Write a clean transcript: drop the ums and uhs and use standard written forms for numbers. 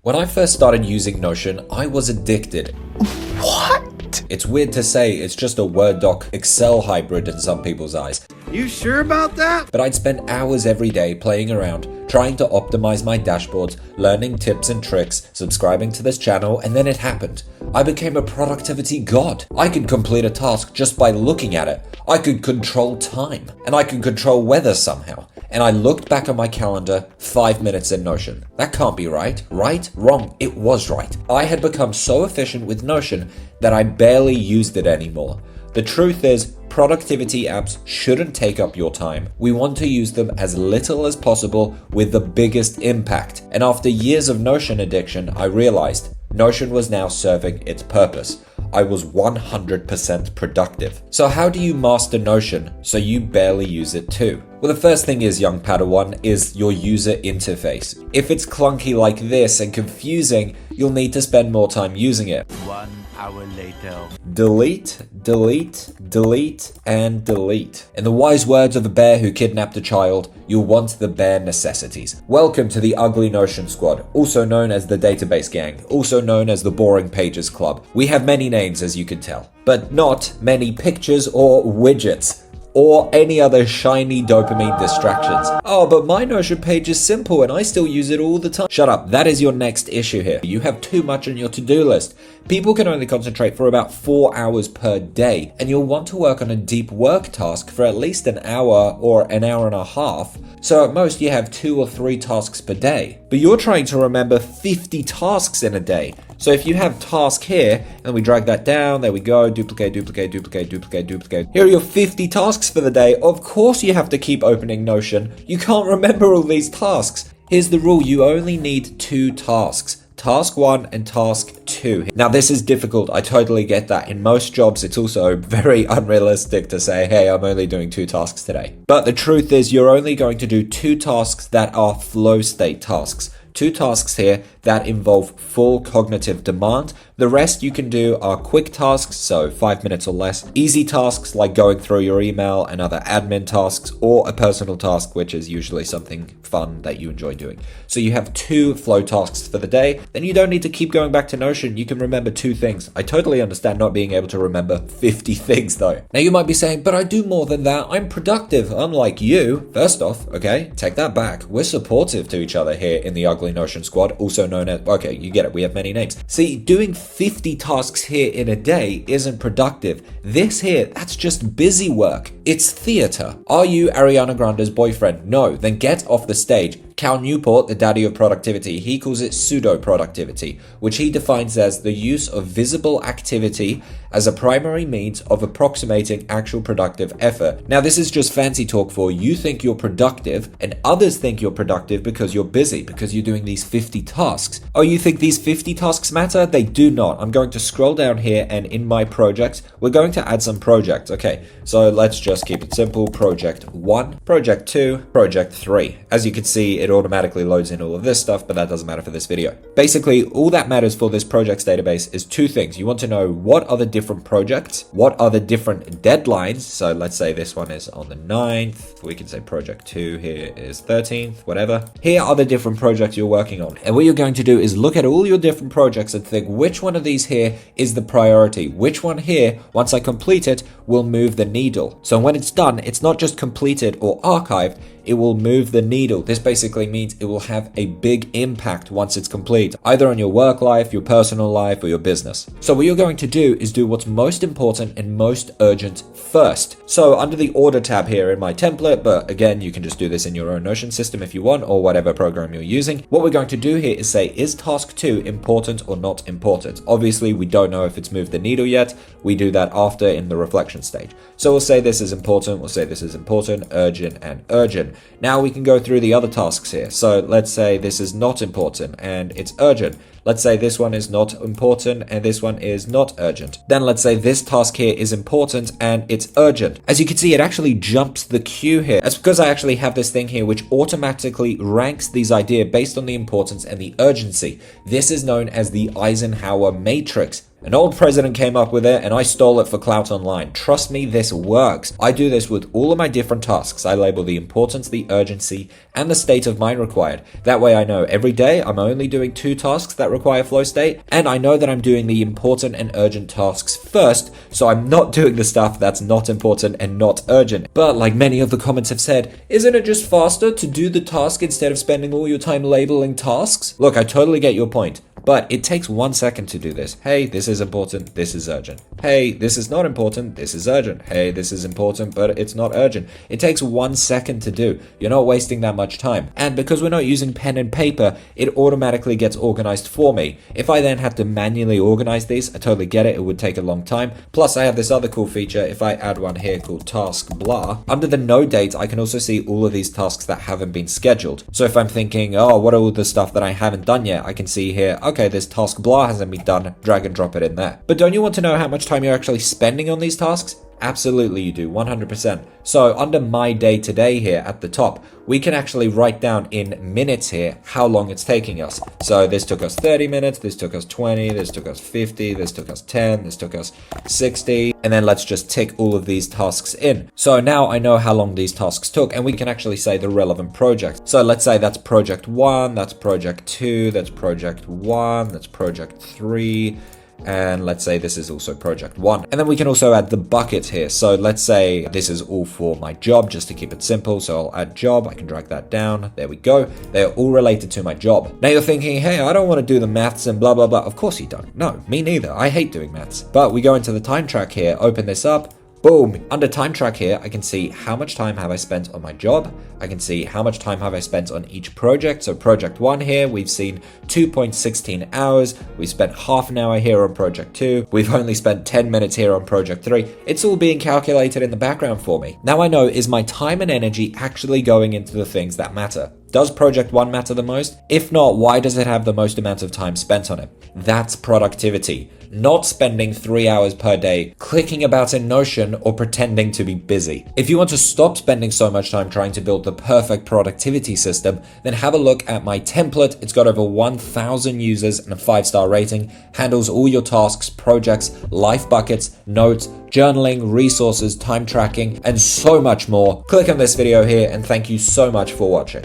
When I first started using Notion, I was addicted. What? It's weird to say, it's just a Word doc Excel hybrid in some people's eyes. You sure about that? But I'd spend hours every day playing around, trying to optimize my dashboards, learning tips and tricks, subscribing to this channel, and then it happened. I became a productivity god. I could complete a task just by looking at it. I could control time, and I could control weather somehow. And I looked back on my calendar, 5 minutes in Notion. That can't be right. Right? Wrong. It was right. I had become so efficient with Notion that I barely used it anymore. The truth is, productivity apps shouldn't take up your time. We want to use them as little as possible with the biggest impact. And after years of Notion addiction, I realized Notion was now serving its purpose. I was 100% productive. So how do you master Notion so you barely use it too? Well, the first thing is, young Padawan, is your user interface. If it's clunky like this and confusing, you'll need to spend more time using it. 1 hour later. Delete, delete, delete, and delete. In the wise words of a bear who kidnapped a child, you'll want the bare necessities. Welcome to the Ugly Notion Squad, also known as the Database Gang, also known as the Boring Pages Club. We have many names, as you can tell, but not many pictures or widgets, or any other shiny dopamine distractions. Oh, but my Notion page is simple and I still use it all the time. Shut up, that is your next issue here. You have too much on your to-do list. People can only concentrate for about 4 hours per day, and you'll want to work on a deep work task for at least an hour or an hour and a half. So at most you have 2 or 3 tasks per day. But you're trying to remember 50 tasks in a day. So if you have task here, and we drag that down, there we go, duplicate, duplicate, duplicate, duplicate, duplicate. Here are your 50 tasks for the day. Of course you have to keep opening Notion. You can't remember all these tasks. Here's the rule, you only need 2 tasks. Task 1 and task 2. Now this is difficult, I totally get that. In most jobs it's also very unrealistic to say, hey, I'm only doing 2 tasks today. But the truth is you're only going to do 2 tasks that are flow state tasks. 2 tasks here that involve full cognitive demand. The rest you can do are quick tasks, so 5 minutes or less. Easy tasks like going through your email and other admin tasks, or a personal task, which is usually something fun that you enjoy doing. So you have 2 flow tasks for the day. Then you don't need to keep going back to Notion. You can remember 2 things. I totally understand not being able to remember 50 things though. Now you might be saying, but I do more than that. I'm productive, unlike you. First off, okay, take that back. We're supportive to each other here in the Ugly Notion Squad, also known as, okay, you get it, we have many names. See, doing 50 tasks here in a day isn't productive. This here, that's just busy work. It's theater. Are you Ariana Grande's boyfriend? No, then get off the stage. Cal Newport, the daddy of productivity, he calls it pseudo-productivity, which he defines as the use of visible activity as a primary means of approximating actual productive effort. Now, this is just fancy talk for you think you're productive and others think you're productive because you're busy, because you're doing these 50 tasks. Oh, you think these 50 tasks matter? They do not. I'm going to scroll down here and in my projects, we're going to add some projects. Okay, so let's just keep it simple. Project 1, project 2, project 3. As you can see, it automatically loads in all of this stuff, but that doesn't matter for this video. Basically, all that matters for this projects database is 2 things. You want to know what are the different projects, what are the different deadlines. So let's say this one is on the 9th. We can say project 2 here is 13th, whatever. Here are the different projects you're working on. And what you're going to do is look at all your different projects and think which one of these here is the priority. Which one here, once I complete it, will move the needle. So when it's done, it's not just completed or archived, it will move the needle. This basically means it will have a big impact once it's complete, either on your work life, your personal life, or your business. So what you're going to do is do what's most important and most urgent first. So under the order tab here in my template, but again, you can just do this in your own Notion system if you want, or whatever program you're using. What we're going to do here is say, is task 2 important or not important? Obviously, we don't know if it's moved the needle yet. We do that after in the reflection stage. So we'll say this is important, we'll say this is important, urgent, and urgent. Now we can go through the other tasks here. So let's say this is not important and it's urgent. Let's say this one is not important and this one is not urgent. Then let's say this task here is important and it's urgent. As you can see, it actually jumps the queue here. That's because I actually have this thing here which automatically ranks these ideas based on the importance and the urgency. This is known as the Eisenhower matrix. An old president came up with it and I stole it for clout online. Trust me, this works. I do this with all of my different tasks. I label the importance, the urgency, and the state of mind required. That way I know every day I'm only doing 2 tasks that require flow state, and I know that I'm doing the important and urgent tasks first, so I'm not doing the stuff that's not important and not urgent. But like many of the comments have said, isn't it just faster to do the task instead of spending all your time labeling tasks? Look, I totally get your point. But it takes 1 second to do this. Hey, this is important, this is urgent. Hey, this is not important, this is urgent. Hey, this is important, but it's not urgent. It takes 1 second to do. You're not wasting that much time. And because we're not using pen and paper, it automatically gets organized for me. If I then had to manually organize these, I totally get it, it would take a long time. Plus, I have this other cool feature. If I add one here called task blah, under the no date, I can also see all of these tasks that haven't been scheduled. So if I'm thinking, oh, what are all the stuff that I haven't done yet? I can see here, okay, this task blah hasn't been done, drag and drop it in there. But don't you want to know how much time you're actually spending on these tasks? Absolutely you do, 100%. So under my day today here at the top, we can actually write down in minutes here how long it's taking us. So this took us 30 minutes, this took us 20, this took us 50, this took us 10, this took us 60, and then let's just tick all of these tasks in. So now I know how long these tasks took, and we can actually say the relevant project. So let's say that's project 1, that's project 2, that's project 1, that's project 3, and let's say this is also project 1. And then we can also add the bucket here. So let's say this is all for my job, just to keep it simple. So I'll add job, I can drag that down. There we go. They're all related to my job. Now you're thinking, hey, I don't want to do the maths and blah, blah, blah. Of course you don't. No, me neither. I hate doing maths. But we go into the time track here, open this up. Boom! Under time track here, I can see how much time have I spent on my job. I can see how much time have I spent on each project. So project 1 here, we've seen 2.16 hours. We spent half an hour here on project 2. We've only spent 10 minutes here on project 3. It's all being calculated in the background for me. Now I know, is my time and energy actually going into the things that matter? Does project 1 matter the most? If not, why does it have the most amount of time spent on it? That's productivity. Not spending 3 hours per day clicking about in Notion or pretending to be busy. If you want to stop spending so much time trying to build the perfect productivity system, then have a look at my template. It's got over 1,000 users and a 5-star rating, handles all your tasks, projects, life buckets, notes, journaling, resources, time tracking, and so much more. Click on this video here, and thank you so much for watching.